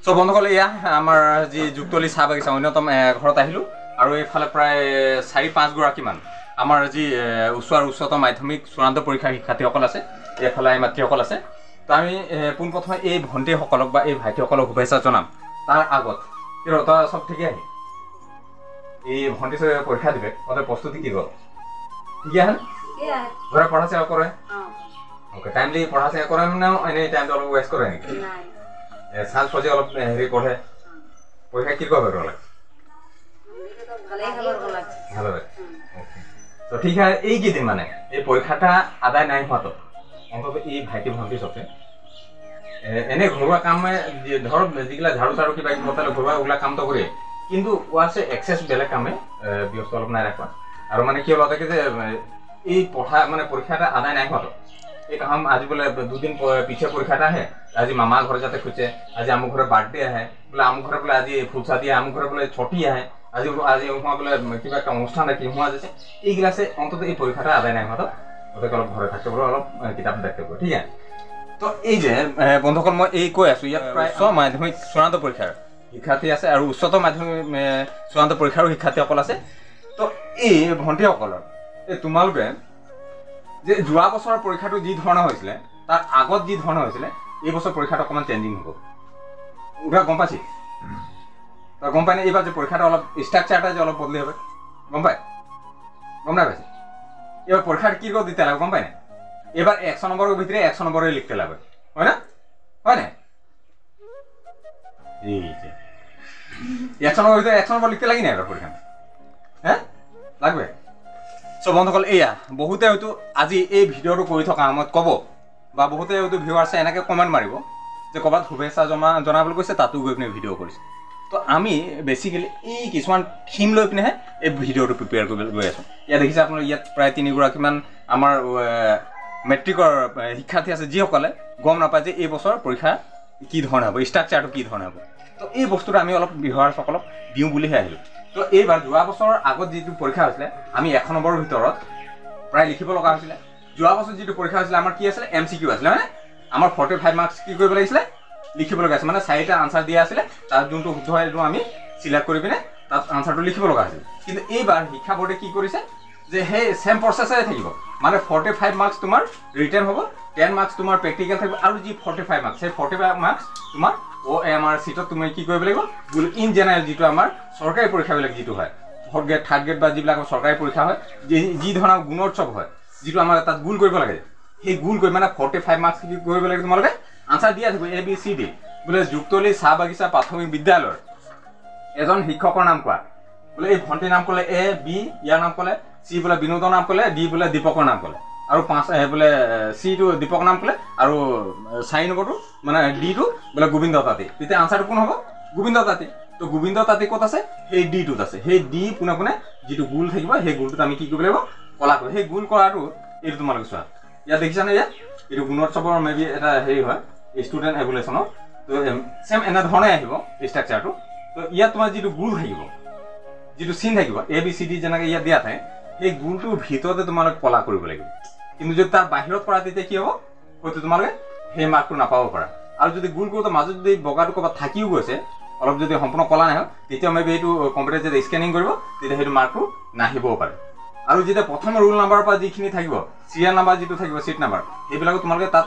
So বন্ধুসকল এয়া আমাৰ যি যুক্তলি চাহ বাগিচা অন্যতম ঘৰত আহিলোঁ আৰু এইফালে প্ৰায় 4-5 গৰাকীমান আমাৰ যি উচ্চ আৰু উচ্চতৰ মাধ্যমিক চূড়ান্ত পৰীক্ষাৰ শিক্ষাৰ্থীসকল আছে, এইফালে আই মাতৃসকল আছে। তো আমি পোনপ্ৰথমে এই ভণ্টিসকলক বা এই ভাইটিসকলক শুভেচ্ছা জনাম। তাৰ আগত তই চব ঠিকে আহি এই ভণ্টি পৰীক্ষা দিবে তহঁতে প্ৰস্তুতি কি গ'ল? ঠিকে আহে ঘৰে পঢ়া চেৱা কৰে? অ'কে, টাইমলি পঢ়া চেৱা কৰে নে এনেই টাইমটো অলপ ৱেষ্ট কৰে নেকি? সাজ সজে অলপ হেৰি পঢ়ে? পৰীক্ষা কি কৰিব লাগে? ভালো লাগে। তো ঠিক আছে, এইকেইদিন মানে এই পৰীক্ষাটা আদায় নাই হোৱাটো অন্তত এই ভাইটি ভণ্টি চবে এনে ঘৰুৱা কামে ধৰক যিগিলা ঝাৰু চাৰু কিবা কিবি বতালে ঘৰুৱা ওলা কামটো কৰে, কিন্তু ওৱাছে এক্সেছ বেলেগ কামে ব্যস্ত অলপ নাই ৰাখা। আৰু মানে কি হ'ল তাকে যে এই পঢ়া মানে পৰীক্ষাটা আদায় নাই হোৱাটো এই কাম আজি বোলে 2 দিন পিছে পৰীক্ষাটা আহে, আজি মামা ঘরে যাতে খুঁজছে, আজি আমুক ঘরে বার্থডে আহে, বোলে আমুক ঘরে বোলে আজি ফুলচা দিয়ে, আমুক ঘরে বোলে ছটি আহে, আজি হুয়া বোলে কিবা একটা অনুষ্ঠান রাখি হুয়া যাচ্ছে, এইগুলাছে অন্তত এই পরীক্ষাটা আদায় নাই হতো ওদেরকে অলপ ঘরে থাকতে পারবো, অলপ কিতাপ দেখতে পারবো। ঠিক আছে, তো এই যে বন্ধুসকল মই এই কৈ আছো ইয়াত প্ৰায় মাধ্যমিক চূড়ান্ত পৰীক্ষাৰ শিক্ষাৰ্থী আছে আৰু উচ্চতৰ মাধ্যমিক চূড়ান্ত পৰীক্ষাৰো শিক্ষাৰ্থীসকল আছে। তো এই ভণ্টিসকলৰ এই তোমালোকে যে যোৱা বছৰৰ পৰীক্ষাটো যি ধৰণৰ হৈছিলে তাৰ আগত যি ধৰণৰ হৈছিলে এই বছৰ পৰীক্ষাটো অকণমান চেঞ্জিং হ'ব। ওটা গম পাইছি? তই গম পাই নে এইবাৰ যে পৰীক্ষাটো অলপ ষ্ট্ৰাকচাৰটা যে অলপ বদলি হবে? গম পাই? গম নাই পাইছে? এবার পরীক্ষার কি করে দিতে লাগবে গম পাই না? এবার 100 নম্বরের ভিতরে 100 নম্বরে লিখতে লাগবে, হয় না? হয় না? এই যে 100 নম্বরের ভিতরে 100 নম্বর লিখতে লাগি না এবার পরীক্ষা? হ্যাঁ লাগবে। সো বন্ধুসকল এয়া বহুতে হয়তো আজি এই ভিডিওটো কৰি থকা সময়ত ক'ব বা বহুতে হয়তো ভিউৱাৰ্ছে এনেকৈ কমেণ্ট মাৰিব যে ক'ৰবাত শুভেচ্ছা জনাবলৈ কৈছে তাতো গৈ পিনে ভিডিঅ' কৰিছে। তো আমি বেচিকেলি এই কিছুমান থিম লৈ পিনেহে এই ভিডিঅ'টো প্ৰিপেয়াৰ কৰিবলৈ গৈ আছোঁ। ইয়াত দেখিছে আপোনাৰ ইয়াত প্ৰায় 3 গৰাকীমান আমাৰ মেট্ৰিকৰ শিক্ষাৰ্থী আছে যিসকলে গম নাপায় যে এই বছৰ পৰীক্ষা কি ধৰণে হ'ব, ষ্ট্ৰাকচাৰটো কি ধৰণে হ'ব। তো এই বস্তুটো আমি অলপ ভিউৱাৰ্ছসকলক দিওঁ বুলিহে আহিলোঁ। তো এইবাৰ যোৱা বছৰৰ আগত যিটো পৰীক্ষা হৈছিলে আমি 100 নম্বৰৰ ভিতৰত প্ৰায় লিখিব লগা হৈছিলে। যোৱা বছৰ যিটো পৰীক্ষা হৈছিলে আমাৰ কি আছিলে MCQ আছিলে, মানে আমাৰ 45 মাৰ্কছ কি কৰিব লাগিছিলে লিখিব লগা আছিল, মানে 4টা আনসাৰ দিয়া আছিলে, তাৰ যোনটো শুদ্ধ হয় এইটো আমি সিলেক্ট কৰি পিনে তাত আনসাৰটো লিখিব লগা হৈছিল। কিন্তু এইবাৰ শিক্ষা বোৰ্ডে কি কৰিছে যে সেই সেম প্ৰচেছৰে থাকিব, মানে 45 মাৰ্কছ তোমাৰ ৰিটেন হ'ব, 10 মাৰ্কছ তোমাৰ প্ৰেক্টিকেল থাকিব, আৰু যি 45 মাৰ্কছ সেই 45 মাৰ্কছ তোমাৰ OMR চিটত তুমি কি কৰিব লাগিব ইন জেনেৰেল যিটো আমাৰ চৰকাৰী পৰীক্ষাবিলাক যিটো হয় 4th গ্ৰেড 3rd গ্ৰেড বা যিবিলাক চৰকাৰী পৰীক্ষা হয় যি ধৰণৰ গুণোৎসৱ হয় যিটো আমাৰ তাত গোল কৰিব লাগে, সেই গোল কৰি মানে 45 মাৰ্কছ কি কৰিব লাগে তোমালোকে আনসাৰ দিয়া থাকিব ABCD। বোলে যুক্তলি চাহ বাগিচা প্ৰাথমিক বিদ্যালয়ৰ এজন শিক্ষকৰ নাম কোৱা, বোলে এই ভণ্টিৰ নাম ক'লে A B, ইয়াৰ নাম ক'লে C, বোলে বিনোদৰ নাম ক'লে D, বোলে দীপকৰ নাম ক'লে, আৰু 5 বোলে C টো দীপকৰ নাম ক'লে, আৰু 4 নম্বৰটো মানে D টো বোলে গোবিন্দ তাঁতী। তেতিয়া আনসাৰটো কোন হ'ব? গোবিন্দ তাঁতী। তো গোবিন্দ তাঁতী ক'ত আছে? সেই D টোত আছে। সেই D পোনে পোনে যিটো গোল থাকিব সেই গোলটোত আমি কি কৰিব লাগিব কলা কৰিব। সেই গোল কৰাটো এইটো তোমালোকে চোৱা ইয়াত দেখিছানে, ইয়াত এইটো গুণোৎসৱৰ মেবি এটা হেৰি হয় ষ্টুডেণ্ট এভুলেশ্যনৰ। তো চেম এনেধৰণে আহিব ষ্ট্ৰাকচাৰটো। তো ইয়াত তোমাৰ যিটো গোল থাকিব, যিটো চিন থাকিব ABCD যেনেকৈ ইয়াত দিয়া থাকে, সেই গোলটোৰ ভিতৰতে তোমালোকে কলা কৰিব লাগিব। কিন্তু যদি তাৰ বাহিৰত কৰা তেতিয়া কি হ'ব হয়তো তোমালোকে সেই মাৰ্কটো নাপাব পাৰা। আৰু যদি গোল কৰোঁতে মাজত যদি বগাটো ক'ৰবাত থাকিও গৈছে অলপ যদি সম্পূৰ্ণ কলা নাহে তেতিয়া মেবি এইটো কম্পিউটাৰ যেতিয়া স্কেনিং কৰিব তেতিয়া সেইটো মাৰ্কটো নাহিবও পাৰে। আৰু যেতিয়া প্ৰথম ৰোল নাম্বাৰৰ পৰা যিখিনি থাকিব চিৰিয়েল নাম্বাৰ যিটো থাকিব চিট নাম্বাৰ সেইবিলাকো তোমালোকে তাত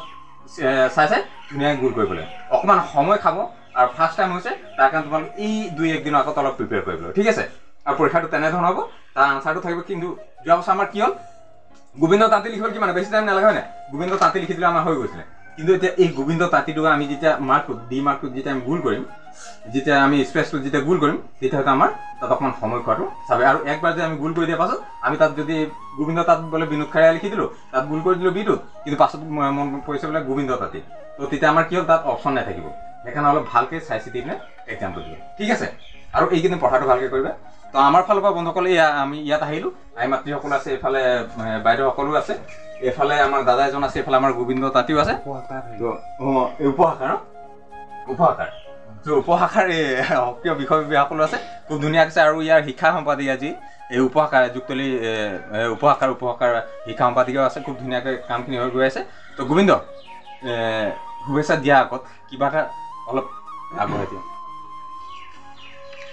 চাই ধুনীয়াকৈ গোল কৰিব লাগে। অকণমান সময় খাব আৰু ফাৰ্ষ্ট টাইম হৈছে তাৰ কাৰণে তোমালোকে এই 2-1 দিনৰ আগত অলপ প্ৰিপেয়াৰ কৰিব লাগিব, ঠিক আছে? আৰু পৰীক্ষাটো তেনেধৰণৰ হ'ব, তাৰ আনসাৰটো থাকিব। কিন্তু যোৱা বছৰ আমাৰ কি হ'ল গোবিন্দ তাঁতী লিখিব কি মানে বেছি টাইম নালাগে হয় নাই? গোবিন্দ তাঁতী লিখি দিলে আমাৰ হৈ গৈছিলে। কিন্তু এতিয়া এই গোবিন্দ তাঁতীটো আমি যেতিয়া মাৰ্কটো D মাৰ্কটো যেতিয়া আমি গোল কৰিম, যেতিয়া আমি স্পেচটো যেতিয়া গোল কৰিম তেতিয়া হয়তো আমাৰ তাত অকণমান সময় খোৱাটো চাবে। আৰু একবাৰ যে আমি গোল কৰি দিয়াৰ পাছত আমি তাত যদি গোবিন্দ তাঁত বোলে বিনোদ খাৰিয়া লিখি দিলোঁ, তাত গোল কৰি দিলোঁ বিটোত, কিন্তু পাছত মন পৰিছে বোলে গোবিন্দ তাঁতী, তো তেতিয়া আমাৰ কি হ'ল তাত অপশ্যন নাথাকিব। সেইকাৰণে অলপ ভালকৈ চাই চিতি পিনে এক্সামটো দিব, ঠিক আছে? আৰু এইকেইদিন পঢ়াটো ভালকৈ কৰিবা। তো আমাৰ ফালৰ পৰা বন্ধুসকলে আমি ইয়াত আহিলোঁ, আই মাতৃসকল আছে, এইফালে বাইদেউসকলো আছে, এইফালে আমাৰ দাদা এজন আছে, এইফালে আমাৰ গোবিন্দ তাঁতীও আছে। উপশাখাৰ উপশাখাৰ এই সক্ৰিয় বিষয় বিভাগসকলো আছে, খুব ধুনীয়াকৈ আছে। আৰু ইয়াৰ শিক্ষা সম্পাদিকা যি এই উপশাখাৰ যুক্তলি উপশাখাৰ শিক্ষা সম্পাদিকাও আছে, খুব ধুনীয়াকৈ কামখিনি হৈ গৈ আছে। তো গোবিন্দ শুভেচ্ছা দিয়া আগত কিবা এটা অলপ আগবঢ়াই দিওঁ।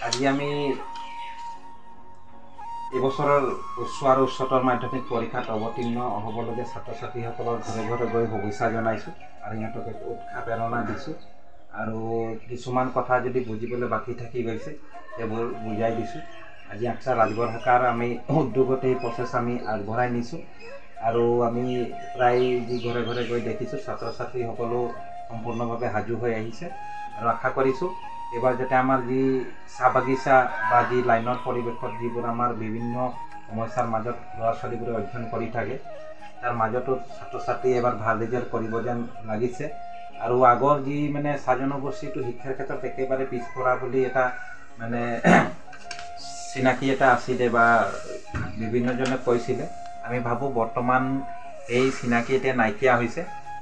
আজি আমি এইবছৰৰ উচ্চ আৰু উচ্চতৰ মাধ্যমিক পৰীক্ষাত অৱতীৰ্ণ হ'বলগীয়া ছাত্ৰ ছাত্ৰীসকলৰ ঘৰে ঘৰে গৈ শুভেচ্ছা জনাইছোঁ আৰু সিহঁতক উৎসাহ প্ৰেৰণা দিছোঁ আৰু কিছুমান কথা যদি বুজিবলৈ বাকী থাকি গৈছে সেইবোৰ বুজাই দিছোঁ। আজি আকছা ৰাজগড় শাখাৰ আমি উদ্যোগতে এই প্ৰচেছ আমি আগবঢ়াই নিছোঁ আৰু আমি প্ৰায় যি ঘৰে ঘৰে গৈ দেখিছোঁ ছাত্ৰ ছাত্ৰীসকলো সম্পূৰ্ণভাৱে সাজু হৈ আহিছে আৰু আশা কৰিছোঁ এইবাৰ যাতে আমাৰ যি চাহ বাগিচা বা যি লাইনৰ পৰিৱেশত যিবোৰ আমাৰ বিভিন্ন সমস্যাৰ মাজত ল'ৰা ছোৱালীবোৰে অধ্যয়ন কৰি থাকে তাৰ মাজতো ছাত্ৰ ছাত্ৰী এবাৰ ভাল ৰিজাল্ট কৰিব যেন লাগিছে আৰু আগৰ যি মানে চাহ জনগোষ্ঠীটো শিক্ষাৰ ক্ষেত্ৰত একেবাৰে পিছপৰা বুলি এটা মানে চিনাকি এটা আছিলে বা বিভিন্নজনে কৈছিলে। আমি ভাবোঁ বৰ্তমান এই চিনাকি এতিয়া নাইকিয়া হৈছে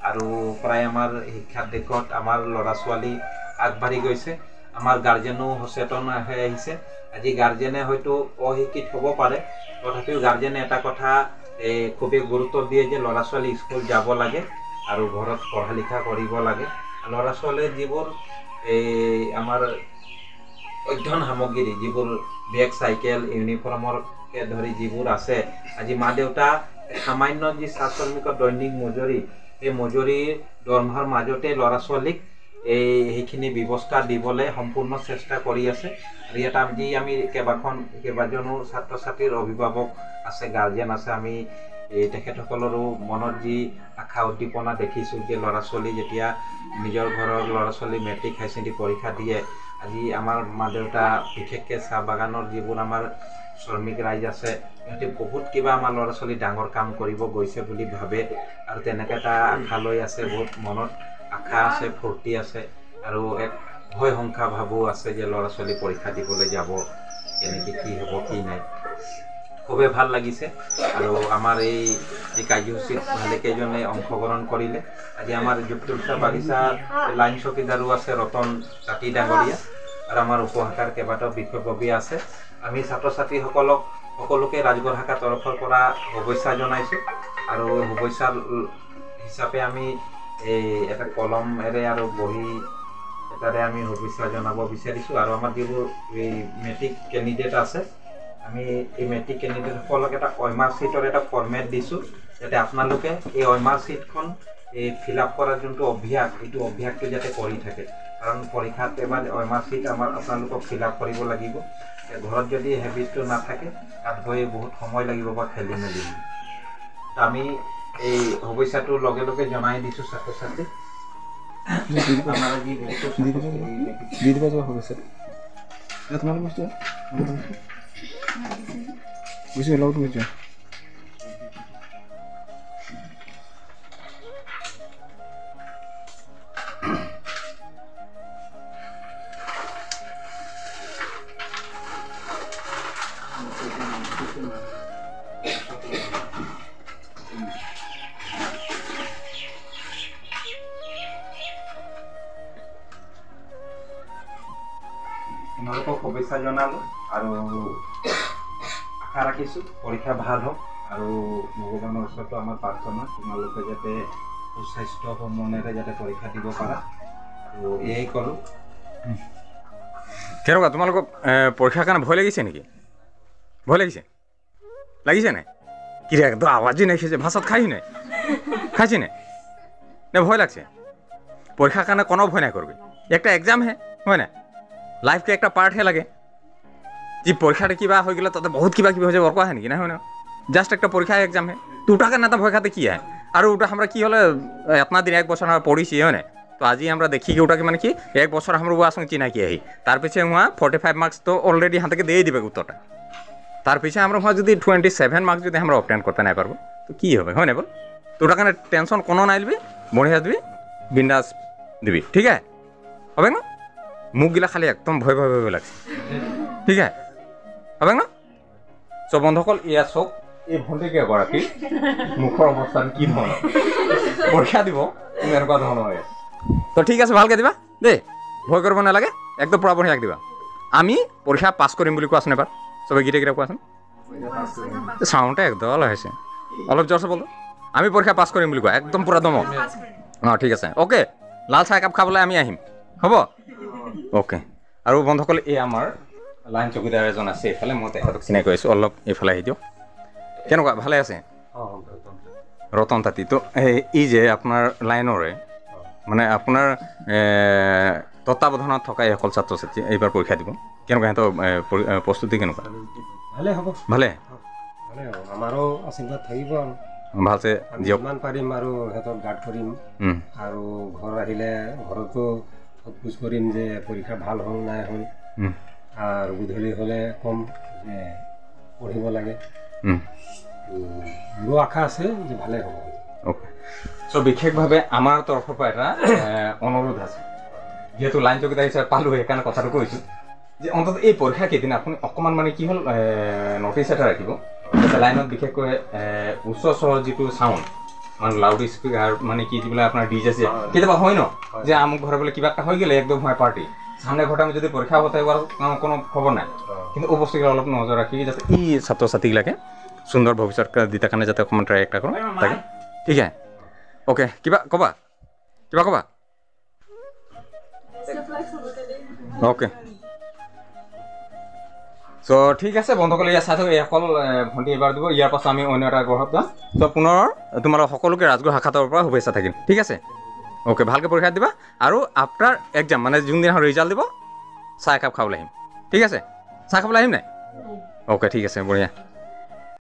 আৰু প্ৰায় আমাৰ শিক্ষাৰ দিশত আমাৰ ল'ৰা ছোৱালী আগবাঢ়ি গৈছে। আমাৰ গাৰ্জেনো সচেতন হৈ আহিছে। আজি গাৰ্জেনে হয়তো অশিক্ষিত হ'ব পাৰে, তথাপিও গাৰ্জেনে এটা কথা খুবেই গুৰুত্ব দিয়ে যে ল'ৰা ছোৱালী স্কুল যাব লাগে আৰু ঘৰত পঢ়া লিখা কৰিব লাগে। ল'ৰা ছোৱালীৰ যিবোৰ আমাৰ অধ্যয়ন সামগ্ৰী যিবোৰ বেগ চাইকেল ইউনিফৰ্মৰকে ধৰি যিবোৰ আছে, আজি মা দেউতা সামান্য যি চাহ শ্ৰমিকৰ দৈনিক মজুৰি এই মজুৰিৰ দৰমহাৰ মাজতে ল'ৰা ছোৱালীক সেইখিনি ব্যৱস্থা দিবলৈ সম্পূৰ্ণ চেষ্টা কৰি আছে। আৰু ইয়াত আমি কেইবাজনো ছাত্ৰ ছাত্ৰীৰ অভিভাৱক আছে, গাৰ্জেন আছে। আমি তেখেতসকলৰো মনত যি আশা উদ্দীপনা দেখিছোঁ যে ল'ৰা ছোৱালী যেতিয়া নিজৰ ঘৰৰ ল'ৰা ছোৱালী মেট্ৰিক হাই ছেকেণ্ডেৰী পৰীক্ষা দিয়ে, আজি আমাৰ মা দেউতা বিশেষকৈ চাহ বাগানৰ যিবোৰ আমাৰ শ্ৰমিক ৰাইজ আছে সিহঁতে বহুত কিবা আমাৰ ল'ৰা ছোৱালী ডাঙৰ কাম কৰিব গৈছে বুলি ভাবে আৰু তেনেকৈ এটা আশা লৈ আছে। বহুত মনত আশা আছে, ফূৰ্তি আছে আৰু এক ভয় শংকা ভাবো আছে যে ল'ৰা ছোৱালী পৰীক্ষা দিবলৈ যাব, কেনেকৈ কি হ'ব কি নাই। খুবেই ভাল লাগিছে আৰু আমাৰ এই কাৰ্যসূচীত ভালেকেইজনে অংশগ্ৰহণ কৰিলে। আজি আমাৰ যুক্তদুৰ্গা বাগিচাৰ লাইন চকীদাৰো আছে ৰতন তাঁতী ডাঙৰীয়া আৰু আমাৰ উপশাখাৰ কেইবাটাও বিষয়ববীয়া আছে। আমি ছাত্ৰ ছাত্ৰীসকলক সকলোকে ৰাজগড় শাখাৰ তৰফৰ পৰা শুভেচ্ছা জনাইছোঁ আৰু শুভেচ্ছা হিচাপে আমি এটা কলমেৰে আৰু বহি এটাৰে আমি শুভেচ্ছা জনাব বিচাৰিছোঁ। আৰু আমাৰ যিবোৰ এই মেট্ৰিক কেণ্ডিডেট আছে, আমি এই মেট্ৰিক কেণ্ডিডেটসকলক এটা অইমাৰ শ্বীটৰ এটা ফৰ্মেট দিছোঁ যাতে আপোনালোকে এই অইমাৰ শ্বীটখন ফিল আপ কৰাৰ যোনটো অভ্যাস, এইটো অভ্যাসটো যাতে কৰি থাকে। কাৰণ পৰীক্ষাত এবাৰ অইমাৰ শ্বীট আপোনালোকক ফিল আপ কৰিব লাগিব। ঘৰত যদি হেবিটটো নাথাকে তাত গৈ বহুত সময় লাগিব বা খেলি মেলি। আমি এই শুভেচ্ছাটো লগে লগে জনাই দিছোঁ ছাত্ৰ ছাত্ৰীক। তোমালোকক শুভেচ্ছা জনালোঁ আৰু আশা ৰাখিছোঁ পৰীক্ষা ভাল হওক আৰু ভগৱানৰ ওচৰতো আমাৰ প্ৰাৰ্থনা তোমালোকে যাতে সুস্বাস্থ্য মনেৰে যাতে পৰীক্ষা দিব পাৰা আৰু এয়াই কৰোঁ। কেনেকুৱা তোমালোকক পৰীক্ষাৰ কাৰণে ভয় লাগিছে নেকি? ভয় লাগিছে নাই? কি একদম আৱাজই নাই, খেয়েছে ভাত খাইছি নাই? খাইছি নাই? নে ভয় লাগছে? পরীক্ষার কারণে কোনো ভয় না করবে, একটা এক্সাম হে হয় না, লাইফকে একটা পার্ট হে লাগে। যে পরীক্ষাটা কিবা হয়ে গেলে তাতে বহুত কিবা হয়ে যাবে, ওরকম হয় নাকি না? হয় না, জাস্ট একটা পরীক্ষা এক্সাম হে, তো ওটাকে না ভয় খাতে কি হয়। আর ওটা আমরা কি হলে এতনা দিন 1 বছর আমরা পড়িছি হয় না, তো আজি আমরা দেখি কি ওটাকে মানে কি 1 বছর আমরা ওর সঙ্গে চিনাকি আহি, তার পিছিয়ে ওয়া 45 মার্কস তো অলরেডি হাতে দিয়ে দিবে উত্তরটা, তার পিছিয়ে আমরা ওয়া যদি 27 মার্কস যদি আমরা অবটেন করতে না পারবো তো কি হবে, হয় না বল? তো ওটা কারণে টেনশন কোনো নাই দিবি, বড়িয়া দিবি, বিন্দাস দিবি, ঠিক আছে হবে না? মুখগিলা খালি একদম ভয় ভয় ভয় লাগছে, ঠিক আছে হবে না? সব বন্ধুসকল ইয়া চক এই ভণ্টিকে এগৰাকী মুখৰ অৱস্থান কি ধৰণৰ, পৰীক্ষা দিব এনেকুৱা ধৰণৰ হয়। তো ঠিক আছে, ভালকৈ দিবা দেই, ভয় কৰিব নালাগে, একদম পুৰা বঢ়িয়াকৈ দিবা। আমি পৰীক্ষা পাছ কৰিম বুলি কোৱাচোন এবাৰ, চবে গীতে কোৱাচোন। চাউণ্ডটা একদল হৈছে, অলপ জোৰছে বলো। আমি পৰীক্ষা পাছ কৰিম বুলি কোৱা, একদম পুৰা দমক। অঁ ঠিক আছে, অ'কে। লাল চাহ একাপ খাবলৈ আমি আহিম, হ'ব? অ'কে আৰু বন্ধুসকল এই আমাৰ লাইন চকীদাৰ এজন আছে এইফালে মই তেখেতক চিনাকি কৰিছোঁ অলপ এইফালে আহি দিয়ক কেনেকুৱা ভালে আছে ৰতন তাঁতী তো এই যে আপোনাৰ লাইনৰে মানে আপোনাৰ তত্বাৱধানত থকা এইসকল ছাত্ৰ ছাত্ৰী এইবাৰ পৰীক্ষা দিব কেনেকুৱা সিহঁতৰ প্ৰস্তুতি কেনেকুৱা ভালে হ'ব ভালে আমাৰো আশীৰ্বাদ থাকিব আৰু ভালছে দিয়ক যিমান পাৰিম আৰু সিহঁতক গাৰ্ড কৰিম আৰু ঘৰ আহিলে ঘৰতো সোধ কৰিম যে পৰীক্ষা ভাল হ'ল নাই হ'ল আৰু গধূলি হ'লে ক'ম যে পঢ়িব লাগে মোৰো আশা আছে যে ভালে হ'ব অ'কে চ' বিশেষভাৱে আমাৰ তৰফৰ পৰা এটা অনুৰোধ আছে যিহেতু লাইন চকীদাৰ হিচাপে পালোঁ সেইকাৰণে কথাটো কৈছোঁ যে অন্ততঃ এই পৰীক্ষা কেইদিন আপুনি অকণমান মানে কি হ'ল নটিচ এটা ৰাখিব যাতে লাইনত বিশেষকৈ উচ্চ স্বৰৰ যিটো চাউণ্ড মানে লাউড স্পীকাৰ মানে কি বোলে আপোনাৰ ডিজে কেতিয়াবা হয় ন যে আমুক ঘৰে বোলে কিবা এটা হৈ গ'লে একদম হয় পাৰ্টি সামনে ঘৰতে আমি যদি পৰীক্ষা হতে কোনো খবৰ নাই কিন্তু এই বস্তুবিলাক অলপ নজৰ ৰাখি যাতে এই ছাত্ৰ ছাত্ৰীবিলাকে সুন্দৰ ভৱিষ্যত দিতাৰ কাৰণে যাতে অকণমান ট্ৰাই এটা কৰোঁ তাকে ঠিক আছে অ'কে কিবা ক'বা অ'কে চ' ঠিক আছে বন্ধুসকলে ইয়াত চাই থাকক এইসকল ভণ্টি এইবাৰ দিব ইয়াৰ পাছত আমি অন্য এটা গ্ৰহত যাম চ' পুনৰ তোমালোক সকলোকে ৰাজগড় শাখাতৰ পৰা শুভেচ্ছা থাকিল ঠিক আছে অ'কে ভালকৈ পৰীক্ষা দিবা আৰু আফটাৰ এক্সাম মানে যোনদিনাখন ৰিজাল্ট দিব চাহ একাপ খাবলৈ আহিম ঠিক আছে চাহ খাবলৈ আহিম নাই অ'কে ঠিক আছে বঢ়িয়া